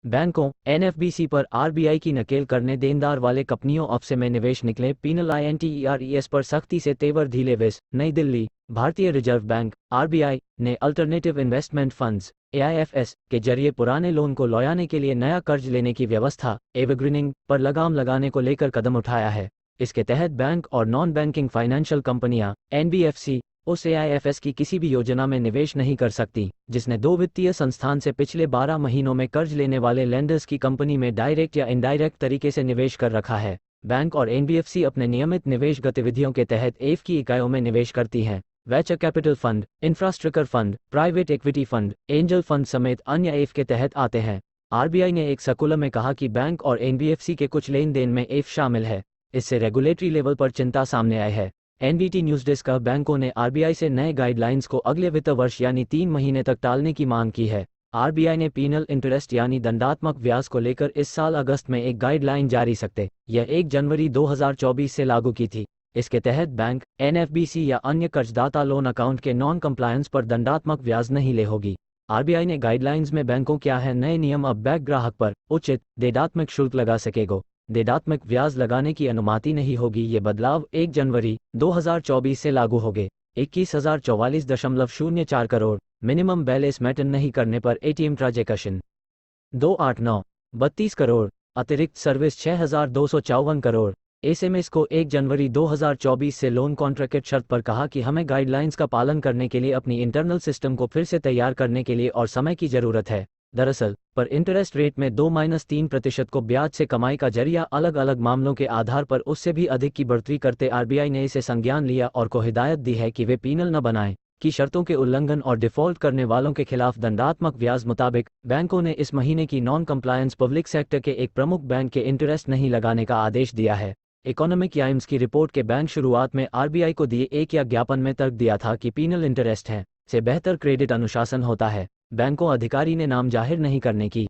बैंकों एनएफबीसी पर आरबीआई की नकेल करने देनदार वाले कंपनियों ऑप्से में निवेश निकले पीनल आईएनटीईआरईएस पर सख्ती से तेवर ढीले विस नई दिल्ली। भारतीय रिजर्व बैंक आरबीआई ने अल्टरनेटिव इन्वेस्टमेंट फंड्स एआईएफएस के जरिए पुराने लोन को लौटाने के लिए नया कर्ज लेने की व्यवस्था एवरग्रीनिंग पर लगाम लगाने को लेकर कदम उठाया है। इसके तहत बैंक और नॉन बैंकिंग फाइनेंशियल कंपनियां एनबीएफसी उस एआईएफएस की किसी भी योजना में निवेश नहीं कर सकती जिसने दो वित्तीय संस्थान से पिछले 12 महीनों में कर्ज लेने वाले लेंडर्स की कंपनी में डायरेक्ट या इनडायरेक्ट तरीके से निवेश कर रखा है। बैंक और एनबीएफसी अपने नियमित निवेश गतिविधियों के तहत एफ की इकाइयों में निवेश करती हैं। Venture capital fund, infrastructure fund, private equity fund, angel fund समेत अन्य एफ के तहत आते हैं। आरबीआई ने एक सर्कुलर में कहा कि बैंक और एनबीएफसी के कुछ लेन देन में एफ शामिल है। इससे रेगुलेटरी लेवल पर चिंता सामने आई है। एनबीटी न्यूज डेस्क बैंकों ने आरबीआई से नए गाइडलाइंस को अगले वित्त वर्ष यानी 3 महीने तक टालने की मांग की है। आरबीआई ने पीनल इंटरेस्ट यानी दंडात्मक ब्याज को लेकर इस साल अगस्त में एक गाइडलाइन जारी सकते यह 1 जनवरी 2024 से लागू की थी। इसके तहत बैंक एनएफबीसी या अन्य कर्जदाता लोन अकाउंट के नॉन कंप्लायंस पर दंडात्मक ब्याज नहीं ले होगी। आरबीआई ने गाइडलाइंस में बैंकों क्या है नए नियम। अब बैंक ग्राहक पर उचित देयतात्मक शुल्क लगा सकेगा। देयतात्मक ब्याज लगाने की अनुमति नहीं होगी। ये बदलाव 1 जनवरी 2024 से लागू होंगे। 21,044.04 करोड़ मिनिमम बैलेंस मेंटेन नहीं करने पर एटीएम ट्रांजैक्शन 289.32 करोड़ अतिरिक्त सर्विस 6,254 करोड़। एसएमएस को 1 जनवरी 2024 से लोन कॉन्ट्रैक्ट शर्त पर कहा कि हमें गाइडलाइंस का पालन करने के लिए अपनी इंटरनल सिस्टम को फिर से तैयार करने के लिए और समय की जरूरत है। दरअसल पर इंटरेस्ट रेट में 2-3% को ब्याज से कमाई का जरिया अलग अलग मामलों के आधार पर उससे भी अधिक की बढ़ोतरी करते आरबीआई ने इसे संज्ञान लिया और को हिदायत दी है कि वे पीनल न बनाएं कि शर्तों के उल्लंघन और डिफॉल्ट करने वालों के खिलाफ दंडात्मक ब्याज मुताबिक बैंकों ने इस महीने की नॉन कंप्लायंस पब्लिक सेक्टर के एक प्रमुख बैंक के इंटरेस्ट नहीं लगाने का आदेश दिया है। इकोनॉमिक टाइम्स की रिपोर्ट के बैंक शुरुआत में आरबीआई को दिए एक या ज्ञापन में तर्क दिया था कि पीनल इंटरेस्ट है से बेहतर क्रेडिट अनुशासन होता है। बैंकों अधिकारी ने नाम जाहिर नहीं करने की